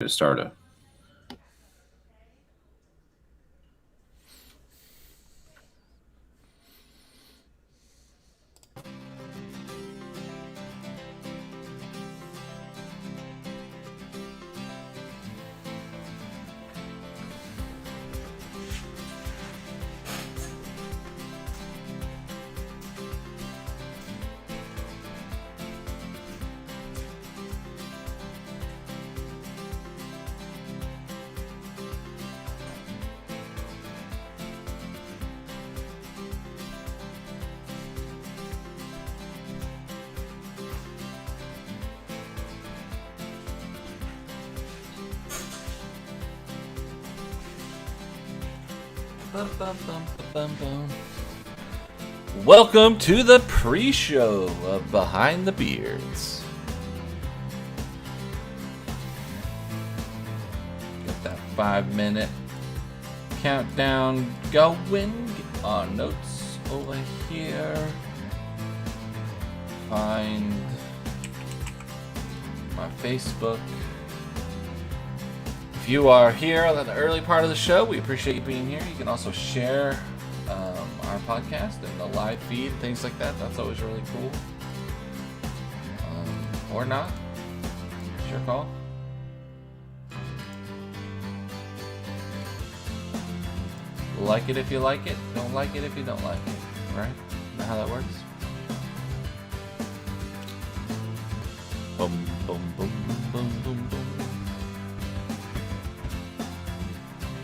to start a Welcome to the pre-show of Behind the Beards. Get that 5-minute countdown going. Get our notes over here. Find my Facebook. If you are here at the early part of the show, we appreciate you being here. You can also share our podcast and the live feed, things like that. That's always really cool. Or not. It's your call. Like it if you like it. Don't like it if you don't like it. Right? Isn't that how that works? Boom, boom, boom, boom, boom, boom.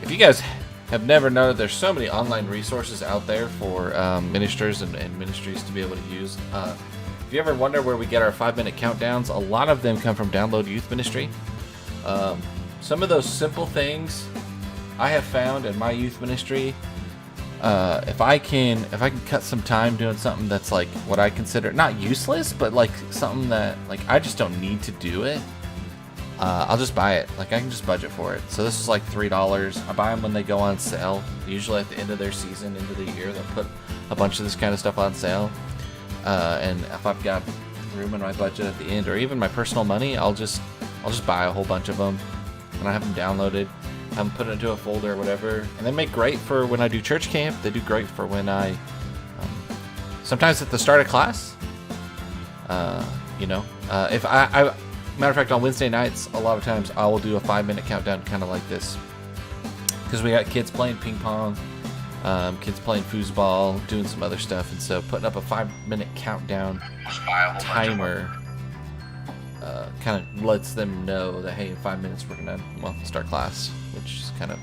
If you guys have never noted, there's so many online resources out there for ministers and ministries to be able to use. If you ever wonder where we get our 5-minute countdowns, a lot of them come from Download Youth Ministry. Some of those simple things I have found in my youth ministry. If I can cut some time doing something that's like what I consider not useless, but like something that like I just don't need to do it. I'll just buy it. Like I can just budget for it. So this is like $3. I buy them when they go on sale. Usually at the end of their season, into the year, they'll put a bunch of this kind of stuff on sale. And if I've got room in my budget at the end, or even my personal money, I'll just buy a whole bunch of them, and I have them downloaded. Have them put it into a folder or whatever, and they make great for when I do church camp. They do great for when I sometimes at the start of class. If I matter of fact, on Wednesday nights, a lot of times I will do a 5-minute countdown kind of like this. Because we got kids playing ping pong, kids playing foosball, doing some other stuff. And so putting up a 5-minute countdown timer kind of lets them know that, hey, in 5 minutes we're going to start class. Which is kind of,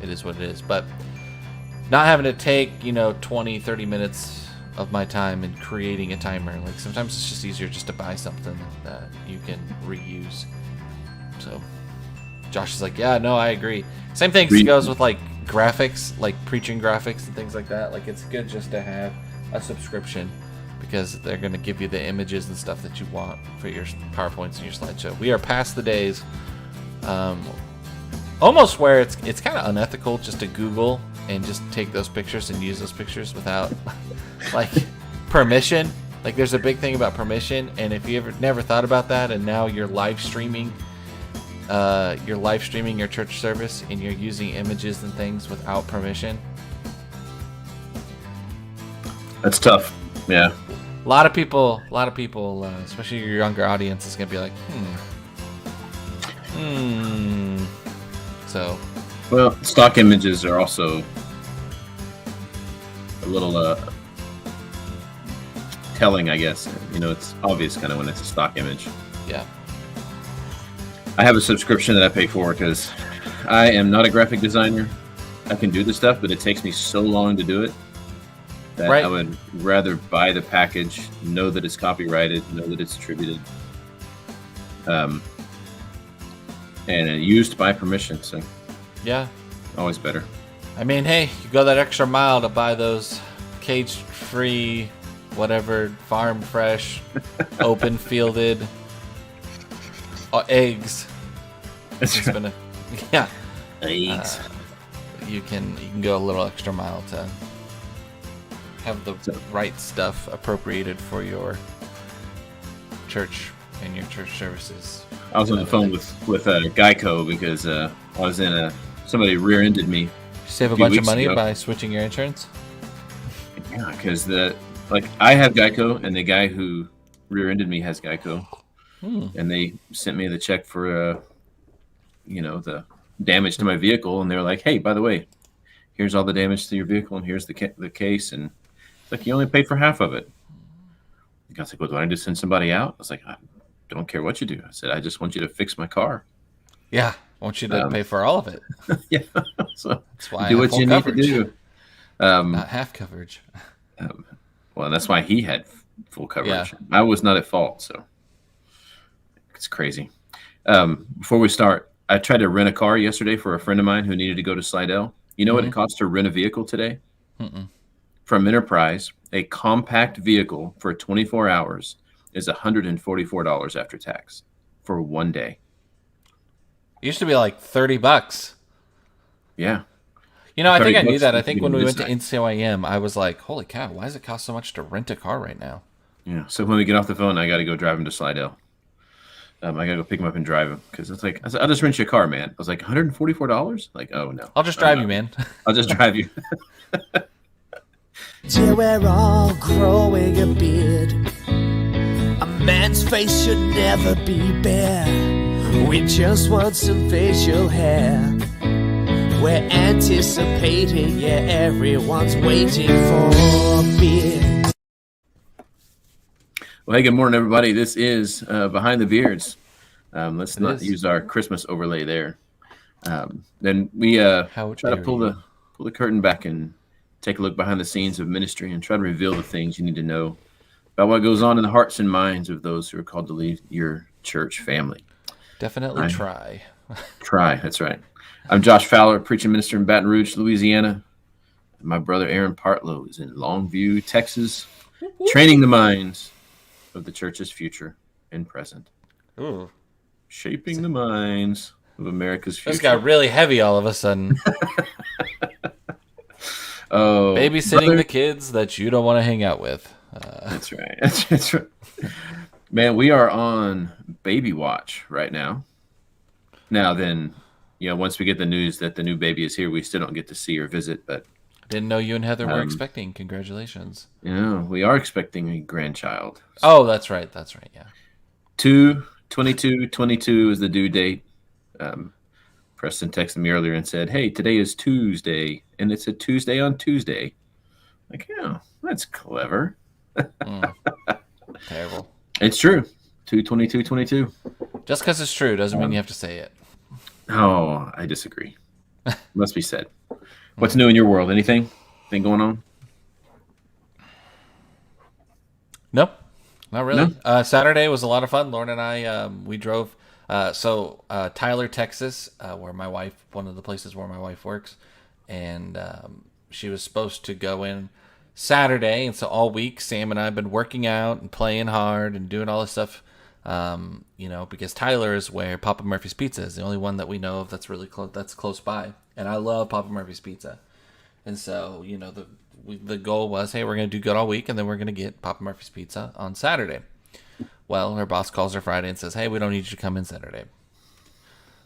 it is what it is. But not having to take, 20, 30 minutes of my time in creating a timer. Like sometimes it's just easier just to buy something that you can reuse. So Josh is like, yeah, no, I agree. Same thing goes with like graphics, like preaching graphics and things like that. Like it's good just to have a subscription because they're going to give you the images and stuff that you want for your PowerPoints and your slideshow. We are past the days almost where it's kind of unethical just to Google and just take those pictures and use those pictures without like permission. Like there's a big thing about permission, and if you ever never thought about that, and now you're live streaming your church service and you're using images and things without permission. That's tough. Yeah. A lot of people, especially your younger audience, is gonna be like, So. Well, stock images are also a little telling, I guess. It's obvious kind of when it's a stock image. Yeah. I have a subscription that I pay for because I am not a graphic designer. I can do the stuff, but it takes me so long to do it that right. I would rather buy the package, know that it's copyrighted, know that it's attributed, and used by permission. So yeah, always better. I mean, hey, you go that extra mile to buy those cage-free, whatever, farm fresh, open fielded eggs. That's right. Yeah. Eggs. You can go a little extra mile to have the right stuff appropriated for your church and your church services. I was on the phone with Geico because I was in a somebody rear-ended me Save a a few bunch of weeks money ago. by switching your insurance. Yeah, because I have Geico, and the guy who rear-ended me has Geico, and they sent me the check for the damage to my vehicle, and they were like, "Hey, by the way, here's all the damage to your vehicle, and here's the case," and it's like you only paid for half of it. I was like, "Well, do I need to send somebody out?" I was like, "I don't care what you do." I said, "I just want you to fix my car." Yeah, I want you to Um, pay for all of it. yeah, so That's why I do have what full you need to coverage, do. Um, not half coverage. um, well, that's why he had full Yeah. coverage. I was not at fault, so it's crazy. Before we start, I tried to rent a car yesterday for a friend of mine who needed to go to Slidell. You know what it costs to rent a vehicle today? Mm-mm. From Enterprise, a compact vehicle for 24 hours is $144 after tax for one day. It used to be like $30. Yeah. You know, I think I knew $30 that. I to think get when on we this went to side. NCYM, I was like, holy cow, why does it cost so much to rent a car right now? Yeah. So when we get off the phone, I got to go drive him to Slidell. I got to go pick him up and drive him because it's like, I said, I'll just rent you a car, man. I was like, $144? Like, oh, no. I'll just I'm drive not. you, man. I'll just drive you. Till we're all growing a beard. A man's face should never be bare. We just want some facial hair. We're anticipating, yeah, everyone's waiting for a beard. Well, hey, good morning, everybody. This is Behind the Beards. Let's It not is. use our Christmas overlay there. Then we How try to dare pull you. the curtain back and take a look behind the scenes of ministry and try to reveal the things you need to know about what goes on in the hearts and minds of those who are called to lead your church family. Definitely I- try. Try, that's right. I'm Josh Fowler, preaching minister in Baton Rouge, Louisiana. My brother Aaron Partlow is in Longview, Texas, training the minds of the church's future and present. Ooh. Shaping the minds of America's future. This got really heavy all of a sudden. Oh, Babysitting brother. the kids that you don't want to hang out with. That's right. That's right. Man, we are on baby watch right now. Now then, once we get the news that the new baby is here, we still don't get to see or visit, but Didn't know you and Heather were expecting. Congratulations. we are expecting a grandchild. Oh, that's right. That's right. Yeah. 2/22/22 is the due date. Preston texted me earlier and said, "Hey, today is Tuesday, and it's a Tuesday on Tuesday." Like, yeah, that's clever. Terrible. It's true. 2/22/22. Just because it's true doesn't mean you have to say it. Oh, I disagree. Must be said. What's new in your world? Anything going on? Nope, not really. No? Saturday was a lot of fun. Lauren and I, we drove. Tyler, Texas, where my wife, one of the places where my wife works, and she was supposed to go in Saturday, and so all week Sam and I have been working out and playing hard and doing all this stuff. Because Tyler is where Papa Murphy's Pizza is, the only one that we know of that's really close by, and I love Papa Murphy's Pizza, and so the goal was, hey, we're gonna do good all week, and then we're gonna get Papa Murphy's Pizza on Saturday. Well, her boss calls her Friday and says, hey, we don't need you to come in Saturday.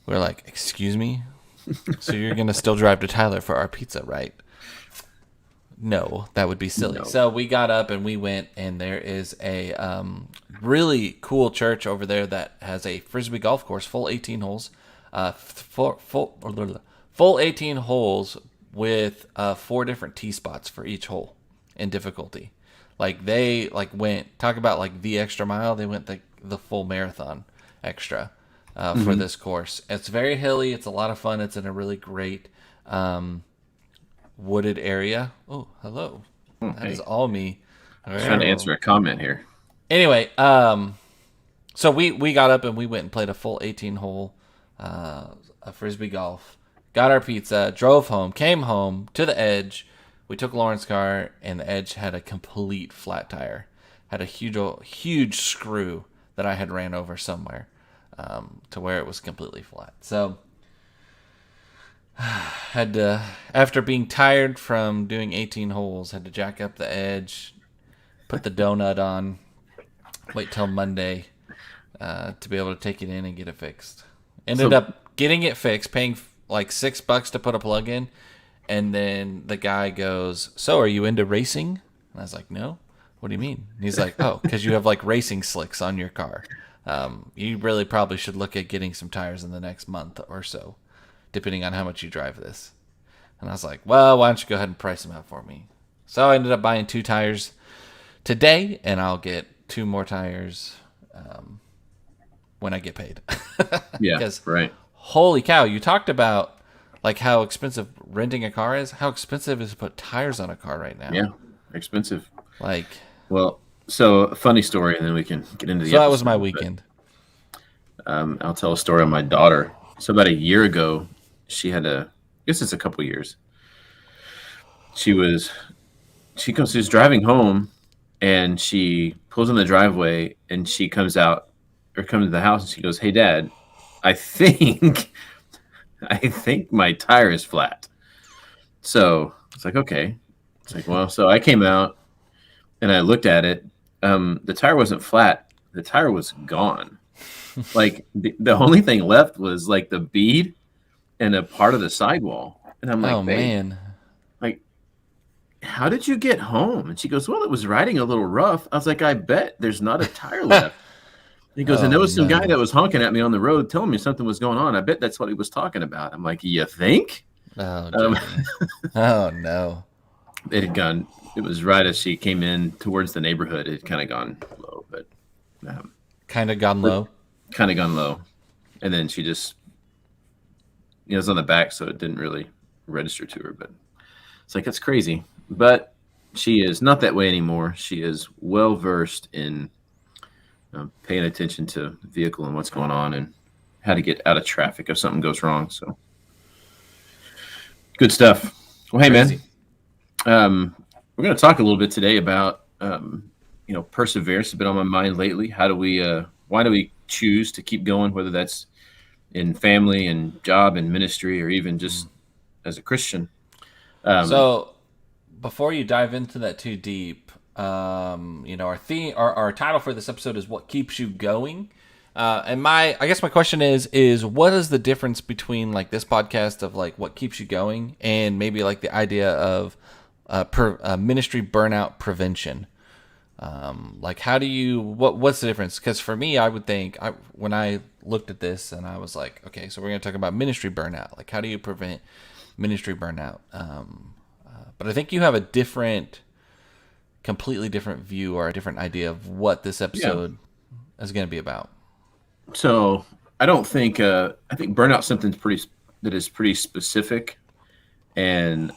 We're like, excuse me? So you're going to still drive to Tyler for our pizza, right? No, that would be silly. No. So we got up and we went, and there is a really cool church over there that has a Frisbee golf course, full 18 holes. Full 18 holes with 4 different tee spots for each hole in difficulty. Like they went, talk about the extra mile. They went the full marathon extra for this course. It's very hilly. It's a lot of fun. It's in a really great wooded area. Oh, hello. That is all me. I'm trying to answer a comment here. Anyway, so we got up and we went and played a full 18 hole Frisbee golf. Got our pizza, drove home, came home to the Edge. We took Lauren's car, and the Edge had a complete flat tire. Had a huge screw that I had ran over somewhere to where it was completely flat. So, had to, after being tired from doing 18 holes, had to jack up the Edge, put the donut on, wait till Monday, to be able to take it in and get it fixed. Ended up getting it fixed, paying like $6 to put a plug in, and then the guy goes, "So, are you into racing?" And I was like, "No." "What do you mean?" And he's like, "Oh, because you have like racing slicks on your car. You really probably should look at getting some tires in the next month or so, depending on how much you drive this." And I was like, "Well, why don't you go ahead and price them out for me?" So I ended up buying 2 tires today, and I'll get 2 more tires when I get paid. Yeah, because right. holy cow, you talked about like how expensive renting a car is. How expensive is to put tires on a car right now? Yeah, expensive. Like, well, so a funny story, and then we can get into the. So that was my weekend. But, I'll tell a story on my daughter. So about a year ago, she had I guess it's a couple years. She was driving home, and she pulls in the driveway, and she comes out or comes to the house, and she goes, "Hey, Dad, I think my tire is flat." So it's like, okay. It's like, well, so I came out and I looked at it. The tire wasn't flat. The tire was gone. Like the only thing left was like the bead and a part of the sidewall. And I'm like, oh man, like, how did you get home? And she goes, "Well, it was riding a little rough." I was like, "I bet there's not a tire left." He goes, "And there was some guy that was honking at me on the road telling me something was going on. I bet that's what he was talking about." I'm like, "You think?" Oh, oh no. It was right as she came in towards the neighborhood. It had kind of gone low, but kind of gone low. And then she just, it was on the back, so it didn't really register to her. But it's like, that's crazy. But she is not that way anymore. She is well versed in paying attention to the vehicle and what's going on and how to get out of traffic if something goes wrong. So good stuff. Well, hey, Crazy. man, we're going to talk a little bit today about, perseverance has been on my mind lately. Why do we choose to keep going, whether that's in family and job and ministry, or even just as a Christian? So before you dive into that too deep, our theme, our title for this episode is "What Keeps You Going?" And I guess my question is what is the difference between like this podcast of like what keeps you going and maybe like the idea of ministry burnout prevention? Like how do you, what's the difference? Because for me, I would think when I looked at this and I was like, okay, so we're going to talk about ministry burnout. Like how do you prevent ministry burnout? But I think you have a completely different view or a different idea of what this episode is going to be about. So I don't think I think burnout's something that is pretty specific, and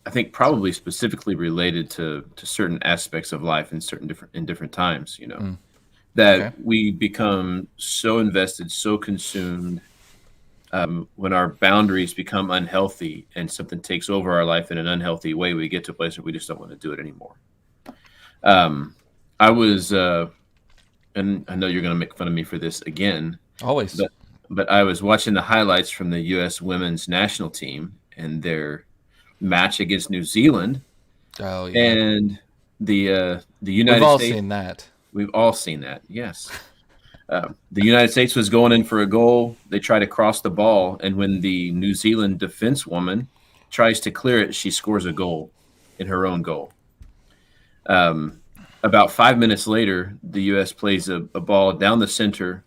I think probably specifically related to certain aspects of life in different times. We become so invested, so consumed. When our boundaries become unhealthy and something takes over our life in an unhealthy way, we get to a place where we just don't want to do it anymore. I was. And I know you're going to make fun of me for this again. Always. But I was watching the highlights from the U.S. women's national team and their match against New Zealand. Oh, yeah. And the United States. We've all seen that. We've all seen that, yes. The United States was going in for a goal. They try to cross the ball, and when the New Zealand defense woman tries to clear it, she scores a goal in her own goal. About 5 minutes later, the U.S. plays a ball down the center.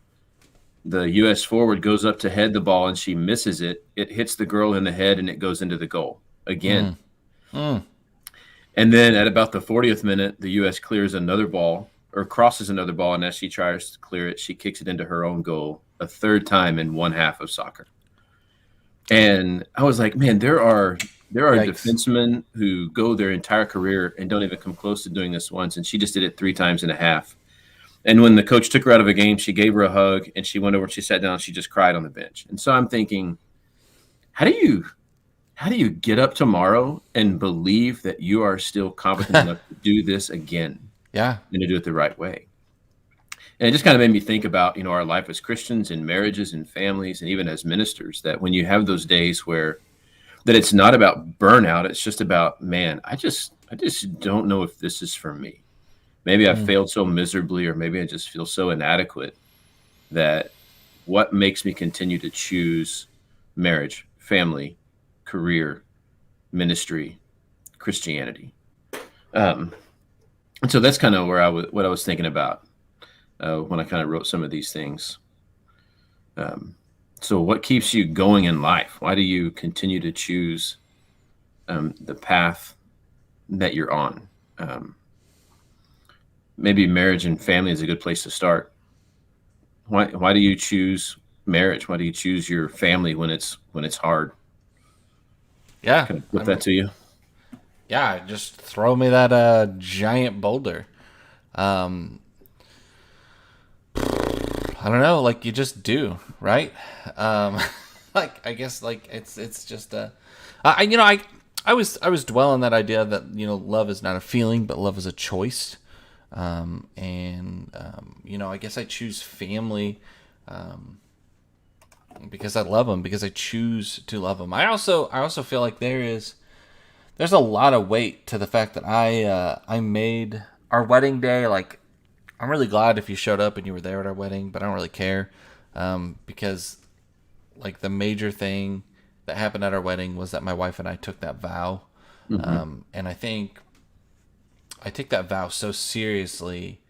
The U.S. forward goes up to head the ball, and she misses it. It hits the girl in the head, and it goes into the goal again. And then at about the 40th minute, the U.S. clears another ball or crosses another ball, and as she tries to clear it, she kicks it into her own goal a third time in one half of soccer. And I was like, man, there are defensemen who go their entire career and don't even come close to doing this once. And she just did it 3 times and a half. And when the coach took her out of a game, she gave her a hug and she went over and she sat down and she just cried on the bench. And so I'm thinking, how do you get up tomorrow and believe that you are still competent enough to do this again? Yeah. And to do it the right way. And it just kind of made me think about, our life as Christians and marriages and families and even as ministers, that when you have those days that it's not about burnout, it's just about, man, I just don't know if this is for me. Maybe I failed so miserably, or maybe I just feel so inadequate. that what makes me continue to choose marriage, family, career, ministry, Christianity. And so that's kind of where what I was thinking about when I kind of wrote some of these things. So what keeps you going in life? Why do you continue to choose the path that you're on? Maybe marriage and family is a good place to start. Why do you choose marriage? Why do you choose your family when it's hard? Yeah. Can I put that to you? Yeah, just throw me that giant boulder. I don't know, like you just do, right? Like I guess like it's just I was dwelling that idea that love is not a feeling, but love is a choice. I guess I choose family because I love them, because I choose to love them. I also feel like there's a lot of weight to the fact that I made our wedding day. Like, I'm really glad if you showed up and you were there at our wedding, but I don't really care because like the major thing that happened at our wedding was that my wife and I took that vow. And I think I take that vow so seriously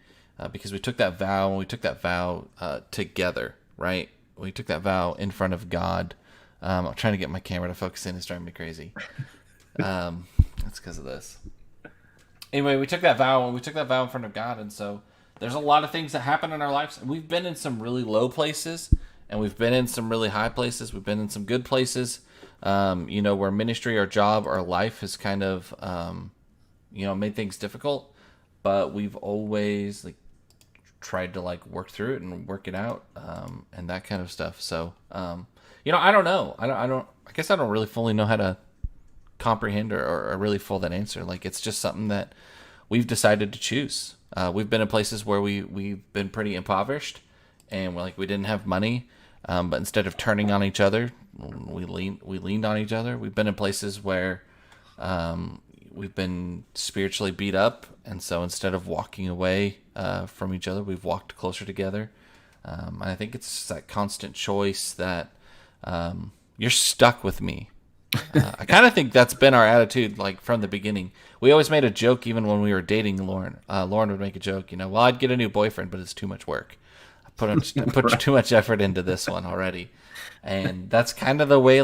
because we took that vow, and we took that vow together, right? We took that vow in front of God. I'm trying to get my camera to focus in. It's driving me crazy. That's because of this. Anyway, we took that vow in front of God, and so there's a lot of things that happen in our lives. We've been in some really low places, and we've been in some really high places. We've been in some good places, where ministry or job or life has kind of, made things difficult, but we've always tried to work through it and work it out, and that kind of stuff. So, I don't know. I guess I don't really fully know how to comprehend or really full that answer. It's just something that we've decided to choose. We've been in places where we've been pretty impoverished, and we didn't have money, but instead of turning on each other, we leaned on each other. We've been in places where we've been spiritually beat up, and so instead of walking away from each other, we've walked closer together. And I think it's that constant choice that you're stuck with me. I kind of think that's been our attitude from the beginning. We always made a joke even when we were dating Lauren. Lauren would make a joke, well, I'd get a new boyfriend, but it's too much work. I put too much effort into this one already. And that's kind of the way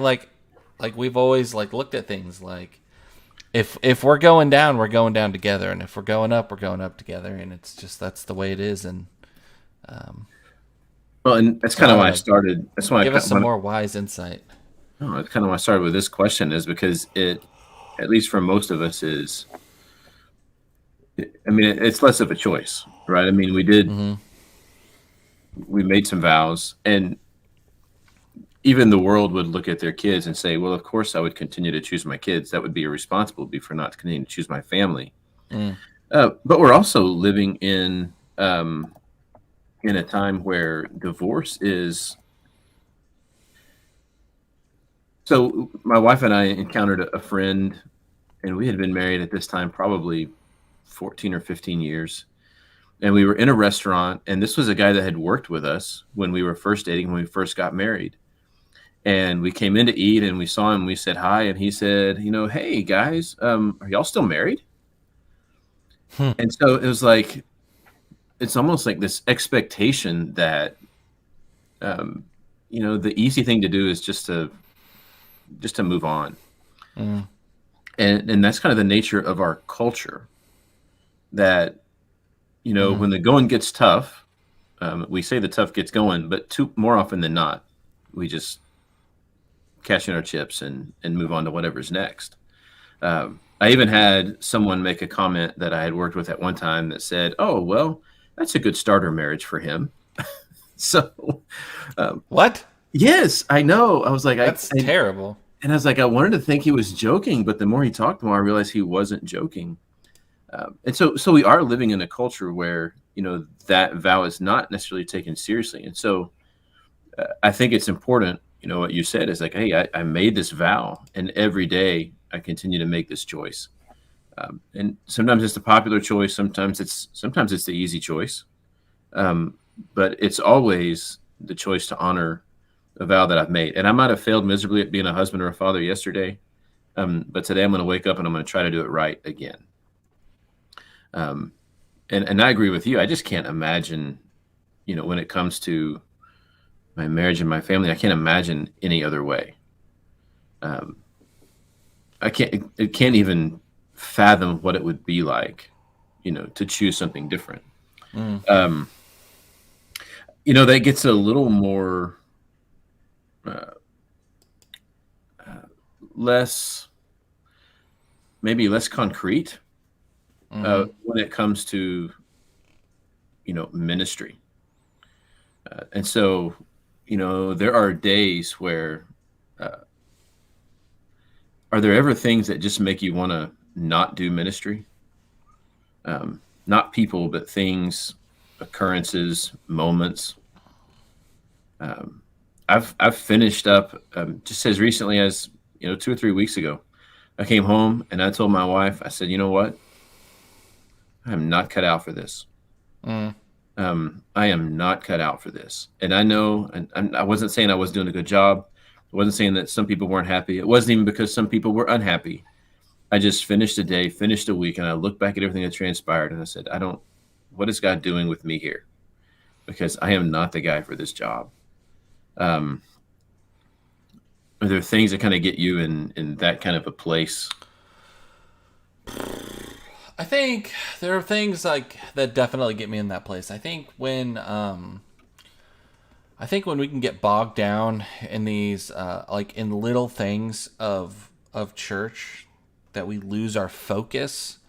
we've always looked at things. If we're going down, we're going down together, and if we're going up together, and it's just that's the way it is. And well, and that's kind of why I started. That's why give us some more wise insight. No, that's kind of why I started with this question, is because it, at least for most of us, it's less of a choice, right? We made some vows, and even the world would look at their kids and say, well, of course I would continue to choose my kids. That would be irresponsible for not continuing to choose my family. But we're also living in a time where divorce is. So my wife and I encountered a friend, and we had been married at this time probably 14 or 15 years. And we were in a restaurant, and this was a guy that had worked with us when we were first dating, when we first got married. And we came in to eat, and we saw him, we said hi, and he said, hey guys, are y'all still married? And so it was it's almost like this expectation that, the easy thing to do is just to move on. And that's kind of the nature of our culture, that, when the going gets tough, we say the tough gets going, but more often than not, we just cash in our chips and move on to whatever's next. I even had someone make a comment that I had worked with at one time that said, oh, well, that's a good starter marriage for him. So what? Yes, I know. I was like, that's terrible. And I was like, I wanted to think he was joking, but the more he talked, the more I realized he wasn't joking. And so we are living in a culture where, that vow is not necessarily taken seriously. And so I think it's important, what you said is hey, I made this vow, and every day I continue to make this choice. And sometimes it's the popular choice. Sometimes it's the easy choice. But it's always the choice to honor a vow that I've made. And I might have failed miserably at being a husband or a father yesterday, but today I'm going to wake up and I'm going to try to do it right again. And I agree with you. I just can't imagine, when it comes to my marriage and my family, I can't imagine any other way. It can't even fathom what it would be like, to choose something different. That gets a little more, maybe less concrete when it comes to, ministry. And so, there are days where, are there ever things that just make you want to not do ministry? Not people, but things, occurrences, moments. I've finished up just as recently as 2 or 3 weeks ago. I came home and I told my wife, I said, you know what? I am not cut out for this. I am not cut out for this. And I know, and I wasn't saying I was doing a good job. I wasn't saying that some people weren't happy. It wasn't even because some people were unhappy. I just finished a day, finished a week, and I looked back at everything that transpired, and I said, what is God doing with me here? Because I am not the guy for this job. Are there things that kind of get you in that kind of a place? I think there are things like that definitely get me in that place. I think when we can get bogged down in these in little things of church, that we lose our focus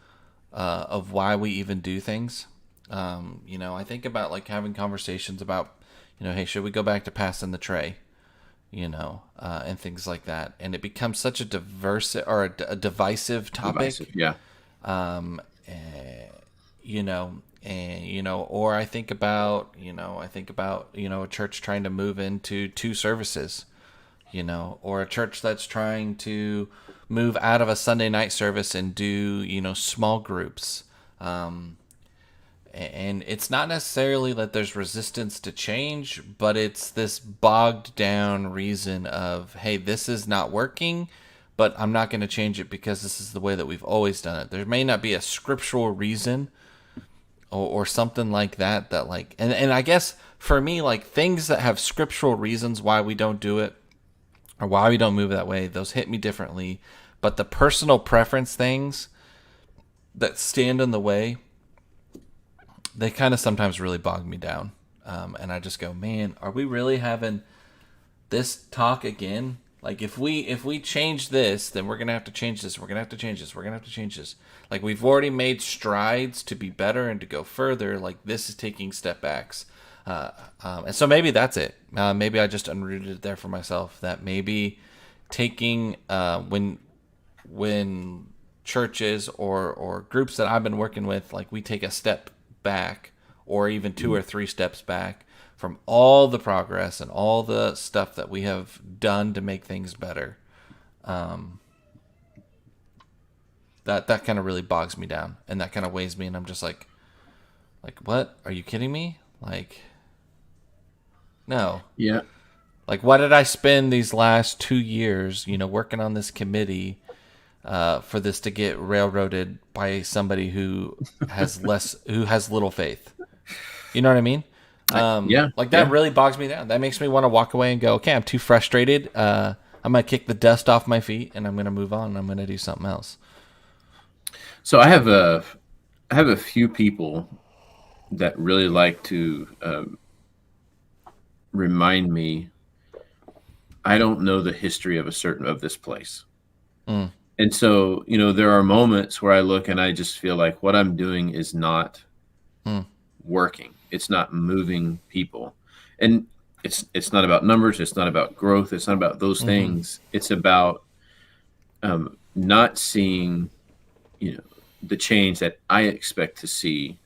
of why we even do things. I think about like having conversations about, hey, should we go back to passing the tray? And things like that. And it becomes such a divisive topic. Yeah. Or I think about a church trying to move into 2 services, or a church that's trying to move out of a Sunday night service and do, small groups. And it's not necessarily that there's resistance to change, but it's this bogged down reason of, hey, this is not working, but I'm not going to change it because this is the way that we've always done it. There may not be a scriptural reason or something like that and I guess for me, like things that have scriptural reasons why we don't do it or why we don't move that way, those hit me differently. But the personal preference things that stand in the way, they kind of sometimes really bog me down. And I just go, man, are we really having this talk again? Like if we change this, then we're going to have to change this. We're going to have to change this. We're going to have to change this. Like we've already made strides to be better and to go further. Like this is taking step backs. And so maybe that's it. Maybe I just unrooted it there for myself, that maybe taking, when churches or groups that I've been working with, like we take a step back or even 2 or 3 steps back from all the progress and all the stuff that we have done to make things better. That kind of really bogs me down, and that kind of weighs me, and I'm just like, what? Are you kidding me? Like, no. Yeah. Like, why did I spend these last 2 years, working on this committee for this to get railroaded by somebody who has little faith? You know what I mean? That really bogs me down. That makes me want to walk away and go, okay, I'm too frustrated. I'm going to kick the dust off my feet and I'm going to move on. And I'm going to do something else. So I have a few people that really like to remind me, I don't know the history of this place. And so, there are moments where I look and I just feel like what I'm doing is not working. It's not moving people. And it's not about numbers. It's not about growth. It's not about those things. It's about not seeing, the change that I expect to see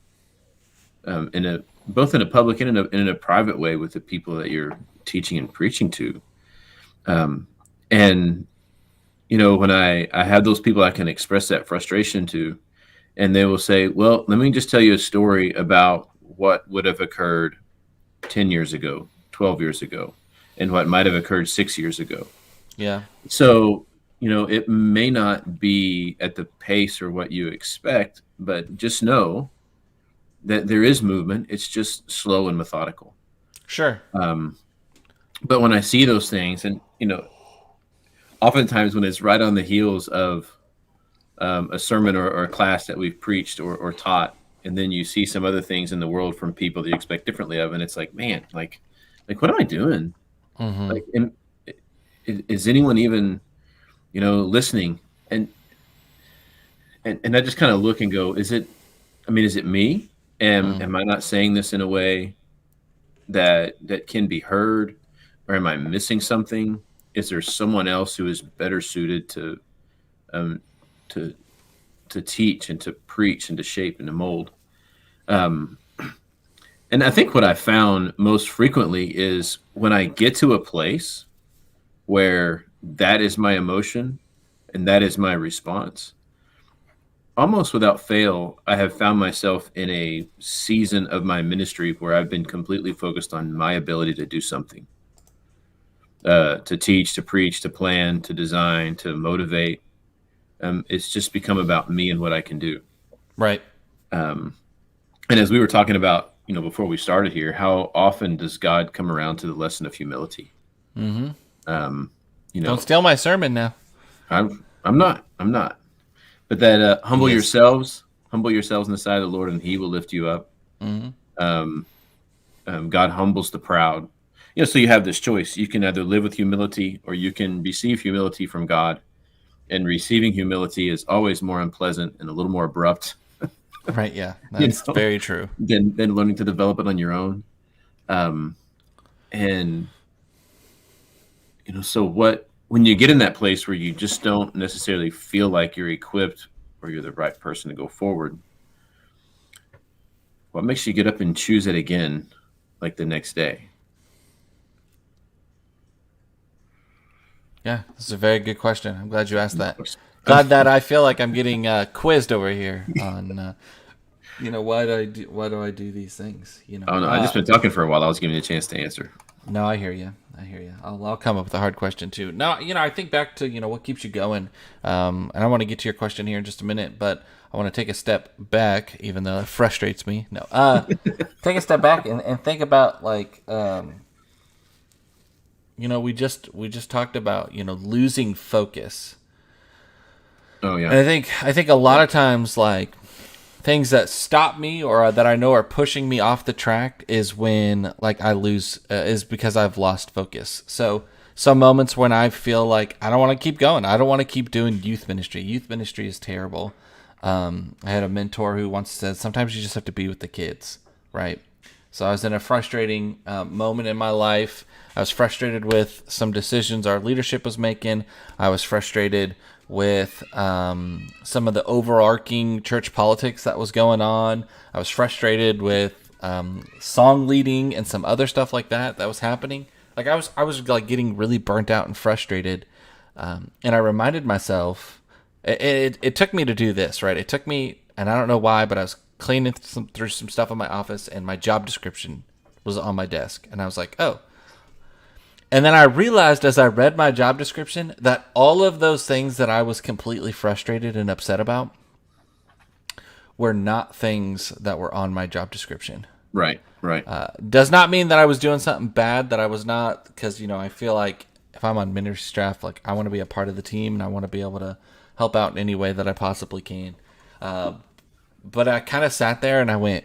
both in a public and in a private way with the people that you're teaching and preaching to. And when I have those people I can express that frustration to, and they will say, well, let me just tell you a story about what would have occurred 10 years ago, 12 years ago and what might have occurred 6 years ago. Yeah. So, it may not be at the pace or what you expect, but just know that there is movement. It's just slow and methodical. Sure. But when I see those things, and oftentimes when it's right on the heels of a sermon or a class that we've preached or taught, and then you see some other things in the world from people that you expect differently of, and it's like, man, like what am I doing? Mm-hmm. Like, is anyone even, listening? And I just kind of look and go, is it me? Am I not saying this in a way that can be heard, or am I missing something? Is there someone else who is better suited to teach and to preach and to shape and to mold? And I think what I found most frequently is when I get to a place where that is my emotion and that is my response, almost without fail, I have found myself in a season of my ministry where I've been completely focused on my ability to do something, to teach, to preach, to plan, to design, to motivate. It's just become about me and what I can do. Right. And as we were talking about, before we started here, how often does God come around to the lesson of humility? Mm-hmm. Don't steal my sermon now. I'm not. But that humble yourselves in the sight of the Lord, and He will lift you up. Mm-hmm. God humbles the proud. So you have this choice. You can either live with humility, or you can receive humility from God. And receiving humility is always more unpleasant and a little more abrupt. Right. Yeah, that's very true. Than learning to develop it on your own. So when you get in that place where you just don't necessarily feel like you're equipped or you're the right person to go forward, what makes you get up and choose it again, like the next day? Yeah, this is a very good question. I'm glad you asked that. Glad that I feel like I'm getting quizzed over here on, why do I do these things? Oh no, I've just been talking for a while. I was giving you a chance to answer. No, I hear you. I'll come up with a hard question too. Now, I think back to what keeps you going, and I want to get to your question here in just a minute, but I want to take a step back, even though it frustrates me. No, take a step back and think about we just talked about losing focus. Oh yeah. And I think a lot of times things that stop me or that I know are pushing me off the track is when I lose is because I've lost focus. So some moments when I feel like I don't want to keep going. I don't want to keep doing youth ministry. Youth ministry is terrible. I had a mentor who once said, sometimes you just have to be with the kids, right? So I was in a frustrating moment in my life. I was frustrated with some decisions our leadership was making. I was frustrated with some of the overarching church politics that was going on. I was frustrated with song leading and some other stuff like that was happening. I was getting really burnt out and frustrated. And I reminded myself, it took me to do this, right? It took me, and I don't know why, but I was cleaning through some stuff in my office, and my job description was on my desk. And I was like, oh. And then I realized as I read my job description that all of those things that I was completely frustrated and upset about were not things that were on my job description. Right. Does not mean that I was doing something bad that I was not, because, I feel like if I'm on ministry staff, I want to be a part of the team and I want to be able to help out in any way that I possibly can. But I kind of sat there and I went,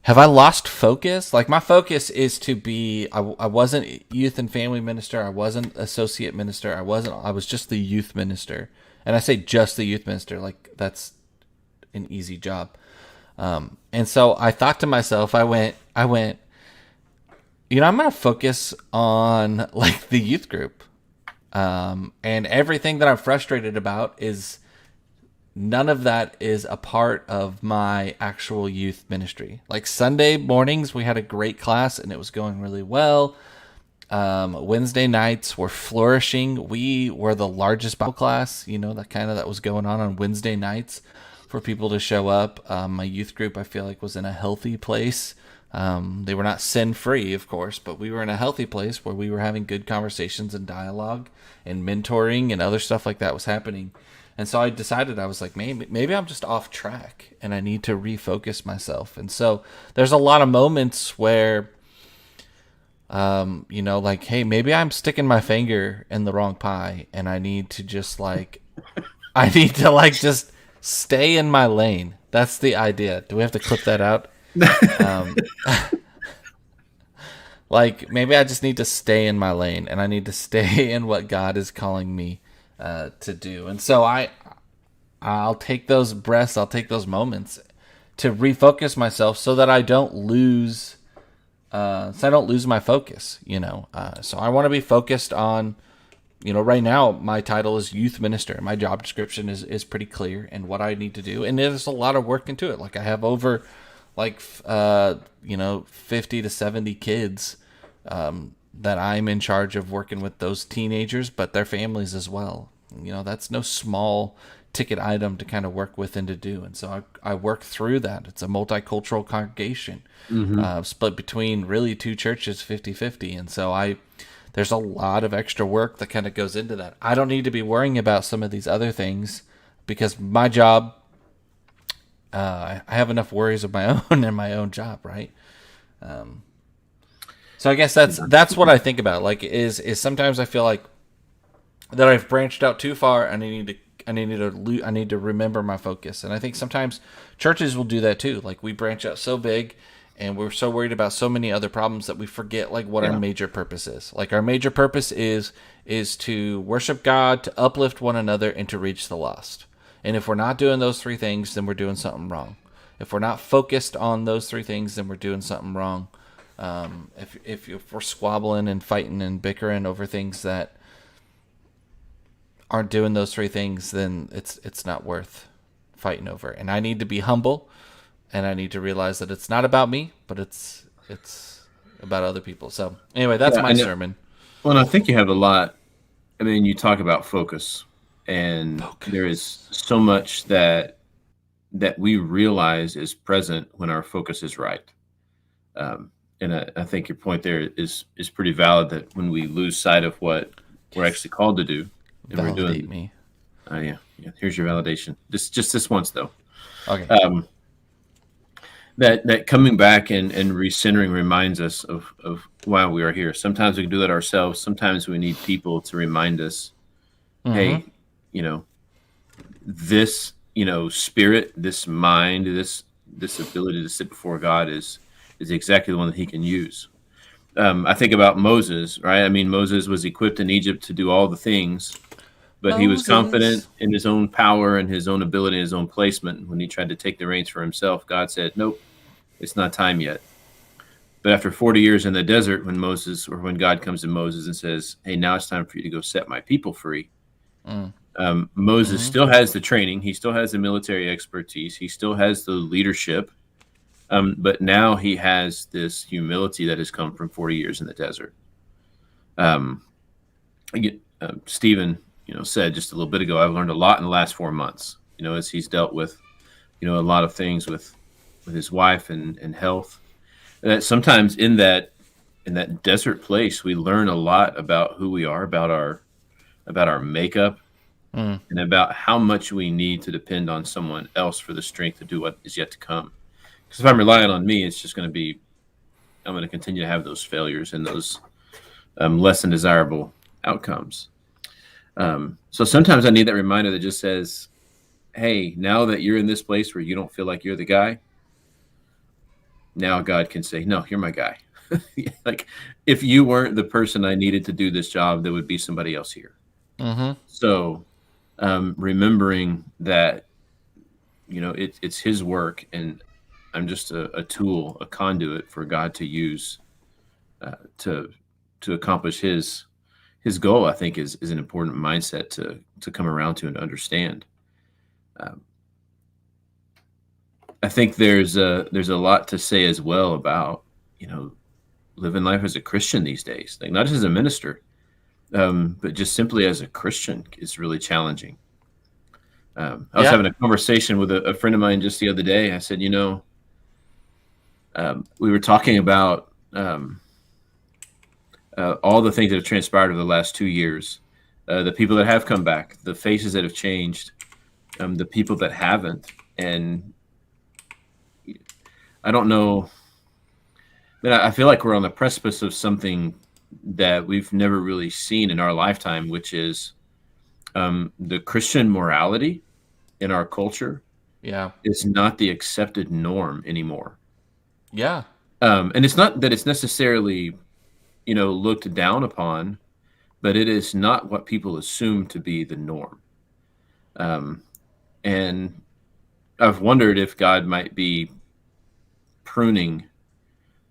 have I lost focus? My focus is to be, I wasn't youth and family minister. I wasn't associate minister. I was just the youth minister. And I say just the youth minister, that's an easy job. And so I thought to myself, I went, I'm going to focus on the youth group. And everything that I'm frustrated about is none of that is a part of my actual youth ministry. Sunday mornings, we had a great class and it was going really well. Wednesday nights were flourishing. We were the largest Bible class, that was going on Wednesday nights for people to show up. My youth group, I feel was in a healthy place. They were not sin free, of course, but we were in a healthy place where we were having good conversations and dialogue and mentoring and other stuff like that was happening. And so I decided, I was like, maybe I'm just off track and I need to refocus myself. And so there's a lot of moments where, like, hey, maybe I'm sticking my finger in the wrong pie and I need to just just stay in my lane. That's the idea. Do we have to clip that out? Like, maybe I just need to stay in my lane and I need to stay in what God is calling me to do. And so I'll take those breaths, I'll take those moments to refocus myself so that I don't lose my focus, So I want to be focused on, right now my title is youth minister. My job description is pretty clear and what I need to do. And there's a lot of work into it. Like, I have over 50 to 70 kids that I'm in charge of working with, those teenagers, but their families as well. That's no small ticket item to kind of work with and to do. And so I work through that. It's a multicultural congregation, split between really two churches, 50-50. And so there's a lot of extra work that kind of goes into that. I don't need to be worrying about some of these other things because my job, I have enough worries of my own in my own job, right? So I guess that's what I think about. Like, is sometimes I feel like that I've branched out too far, and I need to remember my focus. And I think sometimes churches will do that too. Like, we branch out so big, and we're so worried about so many other problems that we forget what our major purpose is. Like, our major purpose is to worship God, to uplift one another, and to reach the lost. And if we're not doing those three things, then we're doing something wrong. If we're not focused on those three things, then we're doing something wrong. If we're squabbling and fighting and bickering over things that aren't doing those three things, then it's not worth fighting over. And I need to be humble, and I need to realize that it's not about me, but it's about other people. So anyway, that's my sermon. Well, I think you have a lot. I mean, you talk about focus. And there is so much that we realize is present when our focus is right. And I think your point there is pretty valid, that when we lose sight of what we're actually called to do, and Validate we're doing me. Yeah. Here's your validation. Just this once though. Okay. That coming back and recentering reminds us of why we are here. Sometimes we can do that ourselves. Sometimes we need people to remind us, hey, this, spirit, this mind, this ability to sit before God is exactly the one that he can use. I think about Moses, right? I mean, Moses was equipped in Egypt to do all the things, but he was confident in his own power and his own ability and his own placement. When he tried to take the reins for himself, God said, nope, it's not time yet. But after 40 years in the desert, when God comes to Moses and says, hey, now it's time for you to go set my people free. Moses still has the training. He still has the military expertise. He still has the leadership. But now he has this humility that has come from 40 years in the desert. Stephen, said just a little bit ago, I've learned a lot in the last 4 months, as he's dealt with, a lot of things with his wife and health. That sometimes in that desert place, we learn a lot about who we are, about our makeup, and about how much we need to depend on someone else for the strength to do what is yet to come. Because if I'm relying on me, it's just going to be, I'm going to continue to have those failures and those less than desirable outcomes. So sometimes I need that reminder that just says, hey, now that you're in this place where you don't feel like you're the guy, now God can say, no, you're my guy. Like, if you weren't the person I needed to do this job, there would be somebody else here. So remembering that, it's his work, and I'm just a tool, a conduit for God to use to accomplish his goal, I think is an important mindset to come around to and understand. I think there's a lot to say as well about, living life as a Christian these days, like not just as a minister, but just simply as a Christian is really challenging. I was having a conversation with a friend of mine just the other day. I said, We were talking about all the things that have transpired over the last 2 years, the people that have come back, the faces that have changed, the people that haven't, and I don't know. I feel like we're on the precipice of something that we've never really seen in our lifetime, which is the Christian morality in our culture Yeah. is not the accepted norm anymore. Yeah. And it's not that it's necessarily, looked down upon, but it is not what people assume to be the norm. And I've wondered if God might be pruning,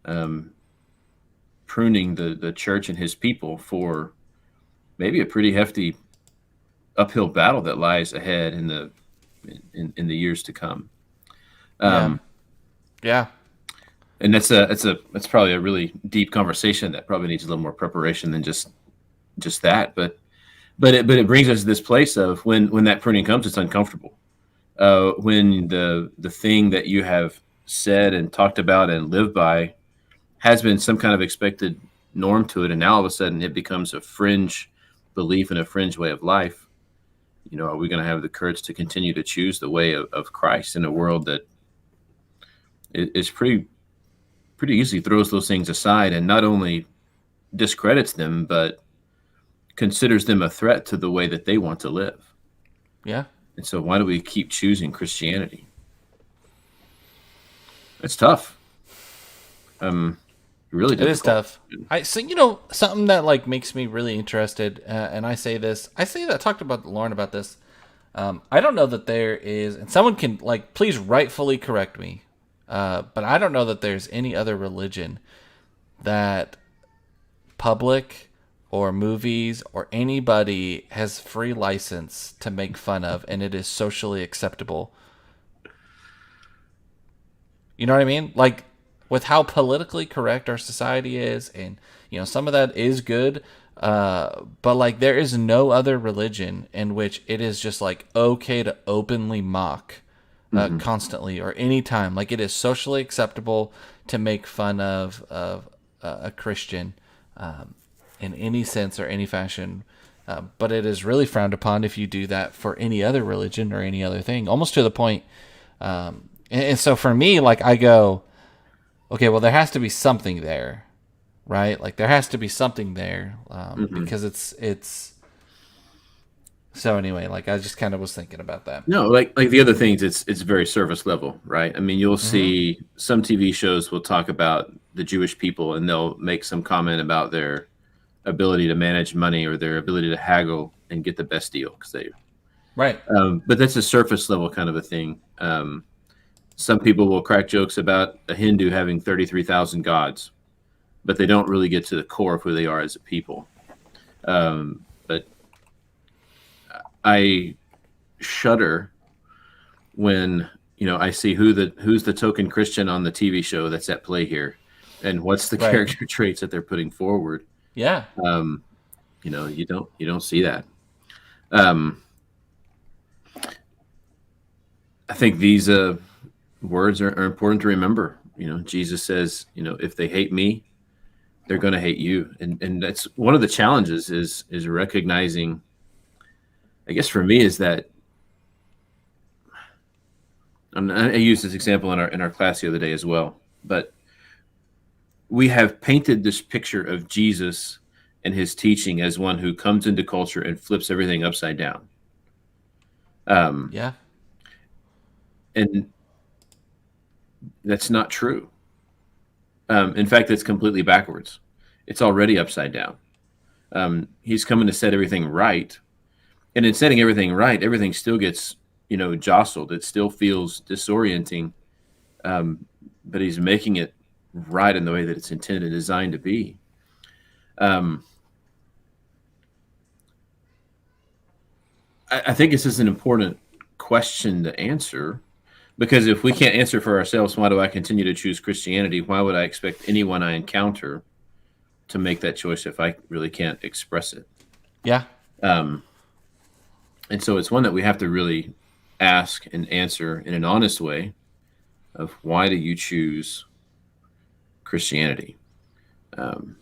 um, pruning the church and his people for maybe a pretty hefty uphill battle that lies ahead in the years to come. Yeah. Yeah. And that's probably a really deep conversation that probably needs a little more preparation than just that. But it brings us to this place of when that pruning comes, it's uncomfortable. When the thing that you have said and talked about and lived by has been some kind of expected norm to it, and now all of a sudden it becomes a fringe belief and a fringe way of life. Are we going to have the courage to continue to choose the way of Christ in a world that is pretty easily throws those things aside and not only discredits them, but considers them a threat to the way that they want to live? Yeah. And so why do we keep choosing Christianity? It's tough. Really difficult. It is tough. Something that like makes me really interested, and I say that I talked about Lauren about this. I don't know that there is, and someone can please rightfully correct me, but I don't know that there's any other religion that public or movies or anybody has free license to make fun of, and it is socially acceptable. You know what I mean? Like, with how politically correct our society is, and some of that is good, but there is no other religion in which it is just okay to openly mock constantly or anytime. It is socially acceptable to make fun of a Christian in any sense or any fashion, but it is really frowned upon if you do that for any other religion or any other thing, almost to the point. And so for me, I go, okay, well, there has to be something there, right? There has to be something there, because it's. So anyway, I just kind of was thinking about that. No, like the other things, it's very surface level, right? I mean, you'll see some TV shows will talk about the Jewish people, and they'll make some comment about their ability to manage money or their ability to haggle and get the best deal because they. Right. But that's a surface level kind of a thing. Some people will crack jokes about a Hindu having 33,000 gods, but they don't really get to the core of who they are as a people. But I shudder when I see who's the token Christian on the TV show that's at play here, and what's the character traits that they're putting forward. Yeah. You don't see that. I think these words are important to remember. Jesus says, if they hate me, they're going to hate you. And that's one of the challenges is recognizing, I guess for me, is that I used this example in our class the other day as well, but we have painted this picture of Jesus and his teaching as one who comes into culture and flips everything upside down. Yeah. And that's not true. In fact, it's completely backwards. It's already upside down. He's coming to set everything right. And in setting everything right, everything still gets, jostled. It still feels disorienting. But he's making it right in the way that it's intended and designed to be. I think this is an important question to answer, because if we can't answer for ourselves, why do I continue to choose Christianity? Why would I expect anyone I encounter to make that choice if I really can't express it? Yeah. And so it's one that we have to really ask and answer in an honest way of why do you choose Christianity. Um,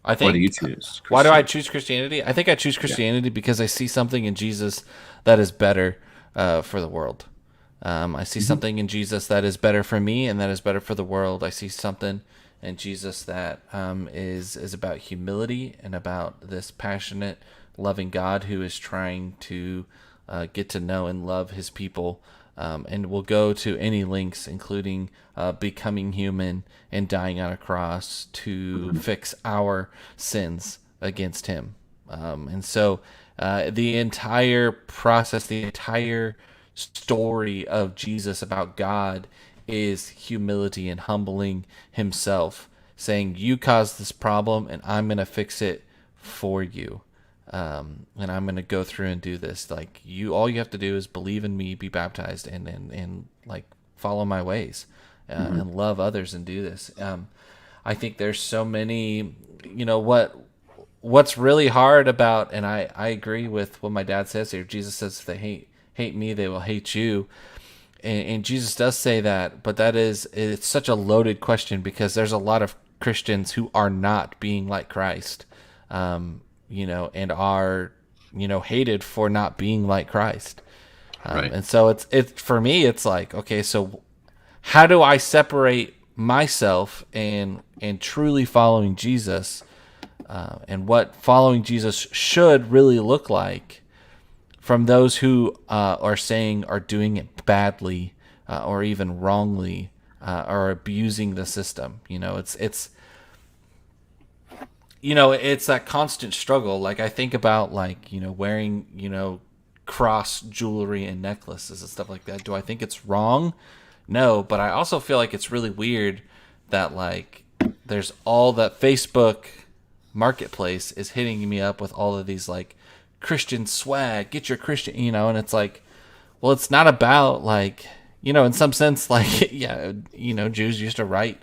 I Why do you think. choose Why do I Christianity? choose Christianity? I think I choose Yeah. Christianity because I see something in Jesus that is better for the world. I see Mhm. something in Jesus that is better for me and that is better for the world. I see something in Jesus that is about humility and about this passionate, loving God who is trying to get to know and love his people, and will go to any lengths, including becoming human and dying on a cross to Mhm. fix our sins against him. And so the entire process, the entire story of Jesus about God is humility and humbling himself, saying, "You caused this problem, and I'm going to fix it for you." And I'm gonna go through and do this. Like you, all you have to do is believe in me, be baptized, and like follow my ways, Mhm. and love others, and do this. I think there's so many. What's really hard about, and I agree with what my dad says here. Jesus says, "If they hate me, they will hate you." And Jesus does say that, but it's such a loaded question because there's a lot of Christians who are not being like Christ, and are, hated for not being like Christ. Right. And so it's for me, it's like, okay, so how do I separate myself and truly following Jesus, and what following Jesus should really look like from those who are doing it badly, or even wrongly, or abusing the system. It's that constant struggle. Like I think about like wearing cross jewelry and necklaces and stuff like that. Do I think it's wrong? No, but I also feel like it's really weird that like there's all that Facebook marketplace is hitting me up with all of these like Christian swag. Get your Christian, and it's like, well, it's not about like, in some sense, like, yeah, Jews used to write,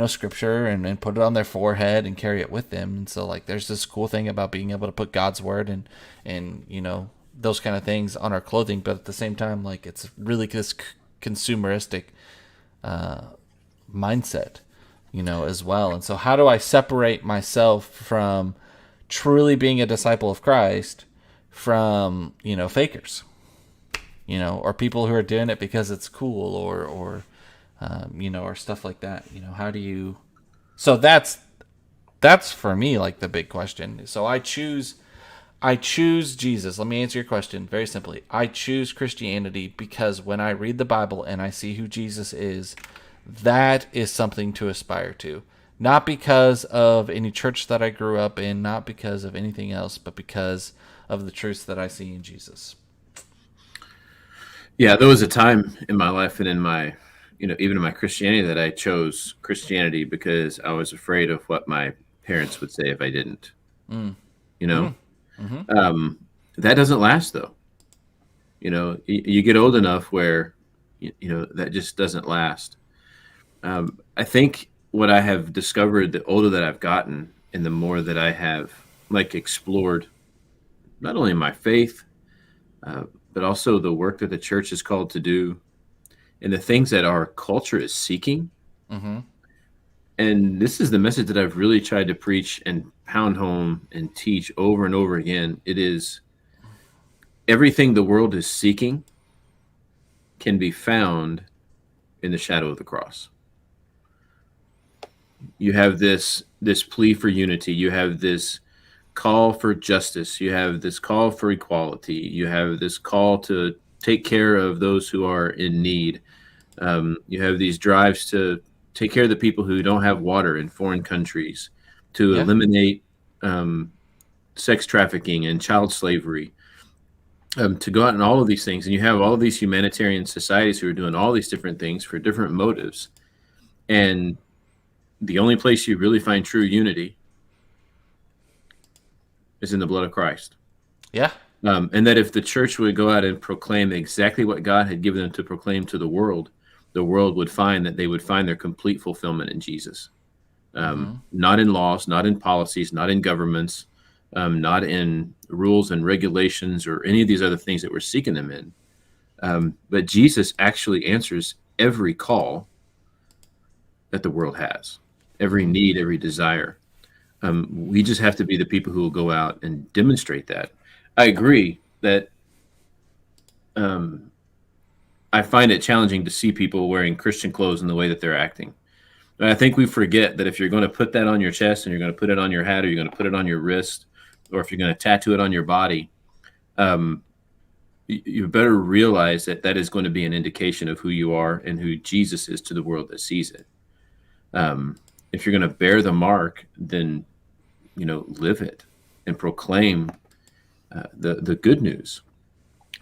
scripture and put it on their forehead and carry it with them. And so like, there's this cool thing about being able to put God's word and those kind of things on our clothing. But at the same time, like, it's really this consumeristic mindset, as well. And so how do I separate myself from truly being a disciple of Christ from, fakers, or people who are doing it because it's cool or stuff like that. How do you, so that's for me, like the big question. So I choose Jesus. Let me answer your question very simply. I choose Christianity because when I read the Bible and I see who Jesus is, that is something to aspire to. Not because of any church that I grew up in, not because of anything else, but because of the truths that I see in Jesus. Yeah, there was a time in my life and in my, even in my Christianity that I chose Christianity because I was afraid of what my parents would say if I didn't. Mm. You know, Mm-hmm. that doesn't last though. You get old enough where, that just doesn't last. I think what I have discovered the older that I've gotten and the more that I have like explored not only my faith, but also the work that the church is called to do and the things that our culture is seeking. Mm-hmm. And this is the message that I've really tried to preach and pound home and teach over and over again. It is everything the world is seeking can be found in the shadow of the cross. You have this plea for unity. You have this call for justice. You have this call for equality. You have this call to take care of those who are in need. You have these drives to take care of the people who don't have water in foreign countries, to Yeah. eliminate sex trafficking and child slavery, to go out and all of these things. And you have all of these humanitarian societies who are doing all these different things for different motives. And the only place you really find true unity is in the blood of Christ. Yeah. And that if the church would go out and proclaim exactly what God had given them to proclaim to the world would find that they would find their complete fulfillment in Jesus. Not in laws, not in policies, not in governments, not in rules and regulations or any of these other things that we're seeking them in. But Jesus actually answers every call that the world has, every need, every desire. We just have to be the people who will go out and demonstrate that. I agree that I find it challenging to see people wearing Christian clothes in the way that they're acting. And I think we forget that if you're going to put that on your chest and you're going to put it on your hat or you're going to put it on your wrist or if you're going to tattoo it on your body, you better realize that that is going to be an indication of who you are and who Jesus is to the world that sees it. If you're going to bear the mark, then live it and proclaim the good news.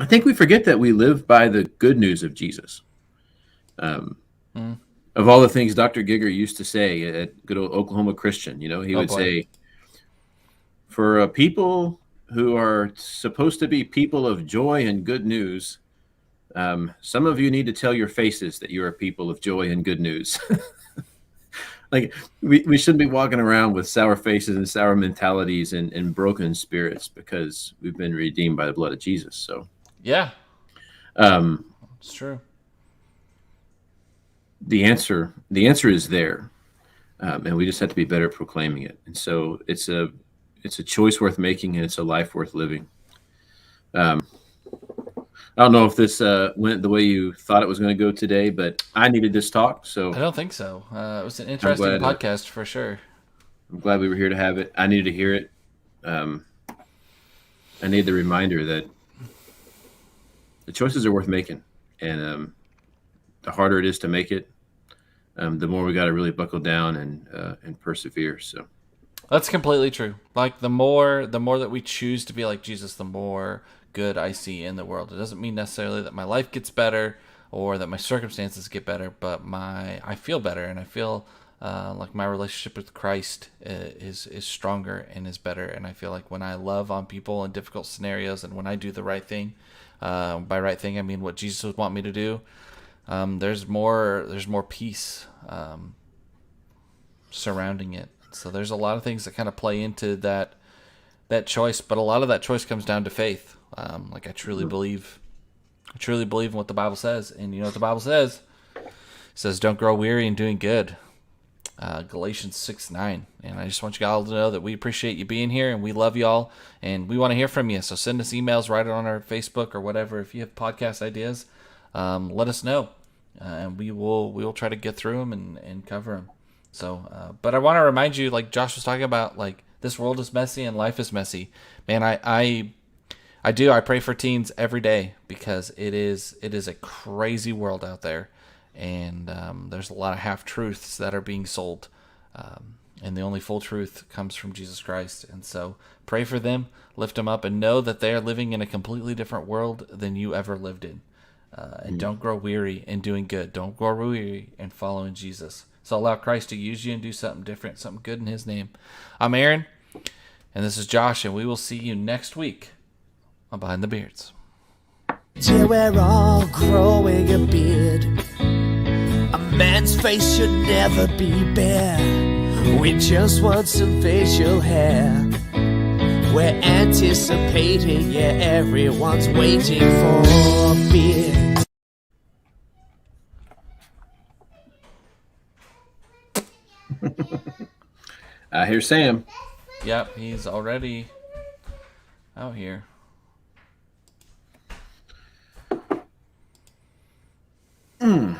I think we forget that we live by the good news of Jesus. Of all the things Dr. Giger used to say at good old Oklahoma Christian, he would say, for people who are supposed to be people of joy and good news, some of you need to tell your faces that you are people of joy and good news. Like we shouldn't be walking around with sour faces and sour mentalities and broken spirits because we've been redeemed by the blood of Jesus. So yeah, it's true. The answer is there, and we just have to be better at proclaiming it. And so it's a choice worth making, and it's a life worth living. I don't know if this went the way you thought it was going to go today, but I needed this talk. So I don't think so. It was an interesting podcast for sure. I'm glad we were here to have it. I needed to hear it. I need the reminder that the choices are worth making, and the harder it is to make it, the more we got to really buckle down and persevere. So that's completely true. Like the more that we choose to be like Jesus, the more good I see in the world. It doesn't mean necessarily that my life gets better or that my circumstances get better, but I feel better, and I feel like my relationship with Christ is stronger and is better. And I feel like when I love on people in difficult scenarios, and when I do the right thing, by right thing I mean what Jesus would want me to do, there's more peace surrounding it. So there's a lot of things that kind of play into that choice, but a lot of that choice comes down to faith. Like I truly believe in what the Bible says, and you know what the Bible says? It says, "Don't grow weary in doing good." Galatians 6:9. And I just want you all to know that we appreciate you being here, and we love y'all, and we want to hear from you. So send us emails, write it on our Facebook or whatever. If you have podcast ideas, let us know, and we will try to get through them and cover them. So, but I want to remind you, like Josh was talking about, like this world is messy and life is messy. Man, I pray for teens every day because it is a crazy world out there, and there's a lot of half truths that are being sold, and the only full truth comes from Jesus Christ. And so pray for them, lift them up, and know that they are living in a completely different world than you ever lived in. And don't grow weary in doing good. Don't grow weary in following Jesus. So allow Christ to use you and do something different, something good in his name. I'm Aaron, and this is Josh, and we will see you next week on Behind the Beards. Till we're all growing a beard. A man's face should never be bare. We just want some facial hair. We're anticipating, yeah, everyone's waiting for a beard. I hear Sam. Yep, he's already out here. That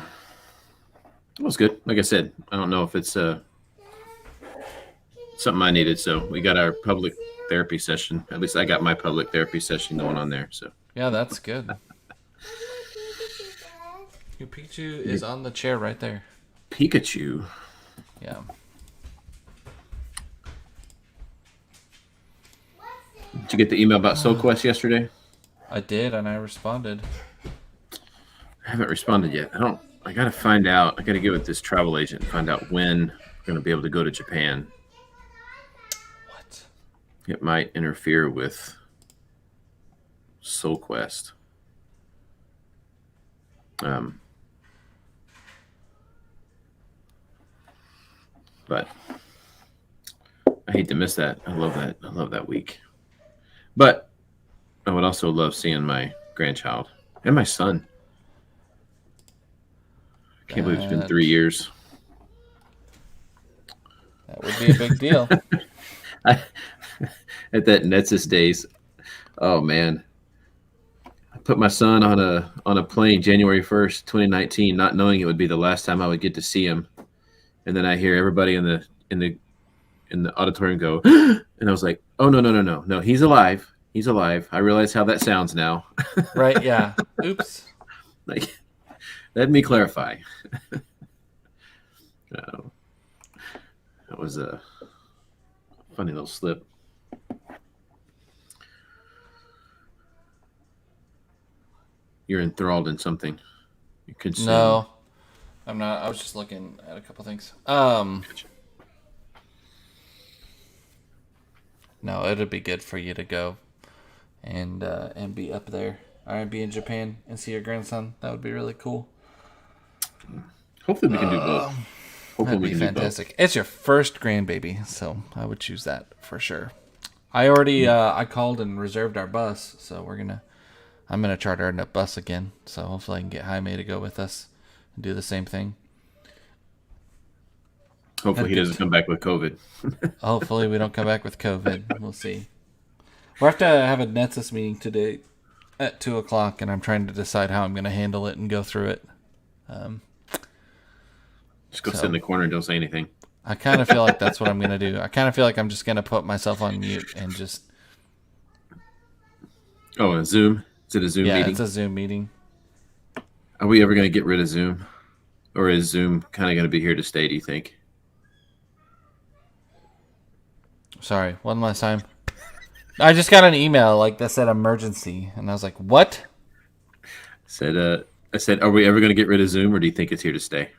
was good. Like I said, I don't know if it's something I needed. So we got our public therapy session. At least I got my public therapy session going on there. So yeah, that's good. Your Pikachu is on the chair right there. Pikachu. Yeah. Did you get the email about SoulQuest yesterday? I did, and I responded. I haven't responded yet. I got to find out. I got to get with this travel agent and find out when we're going to be able to go to Japan. What? It might interfere with SoulQuest. But I hate to miss that. I love that. I love that week. But I would also love seeing my grandchild and my son. Can't believe it's been 3 years. That would be a big deal. At that Netsus days, oh man, I put my son on a plane January 1st, 2019, not knowing it would be the last time I would get to see him, and then I hear everybody in the auditorium go, and I was like, oh no, he's alive. He's alive. I realize how that sounds now. Right? Yeah. Oops. Like, let me clarify. That was a funny little slip. You're enthralled in something. You consume. No, I'm not. I was just looking at a couple things. No, it'd be good for you to go and be up there. Or be in Japan and see your grandson. That would be really cool. Hopefully we can do both. Hopefully That'd we be can fantastic. It's your first grandbaby, so I would choose that for sure. I already I called and reserved our bus, so I'm gonna charter a bus again. So hopefully I can get Jaime to go with us and do the same thing. both. Hopefully he doesn't come back with COVID. Hopefully we don't come back with COVID. We'll see. We'll have to have a Netsus meeting today at 2:00, and I'm trying to decide how I'm going to handle it and go through it. Just go sit in the corner and don't say anything. I kind of feel like that's what I'm going to do. I kind of feel like I'm just going to put myself on mute and just... Oh, a Zoom? Is it a Zoom meeting? Yeah, it's a Zoom meeting. Are we ever going to get rid of Zoom? Or is Zoom kind of going to be here to stay, do you think? Sorry, one last time. I just got an email that said emergency, and I was like, what? I said, are we ever going to get rid of Zoom, or do you think it's here to stay?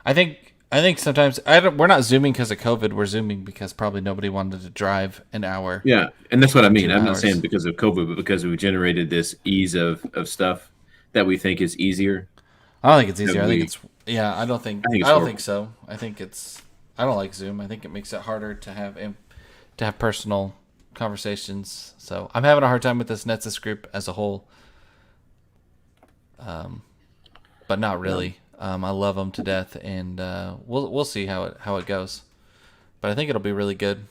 I think sometimes we're not Zooming because of COVID. We're Zooming because probably nobody wanted to drive an hour. Yeah, and that's what I mean. 2 I'm not hours. saying because of COVID, but because we've generated this ease of stuff that we think is easier. I don't think it's easier. Yeah, I think it's I don't think I think it's I don't horrible. think so. I don't like Zoom. I think it makes it harder to have personal conversations. So I'm having a hard time with this Netsus group as a whole. But not really. I love them to death, and we'll see how it goes. But I think it'll be really good.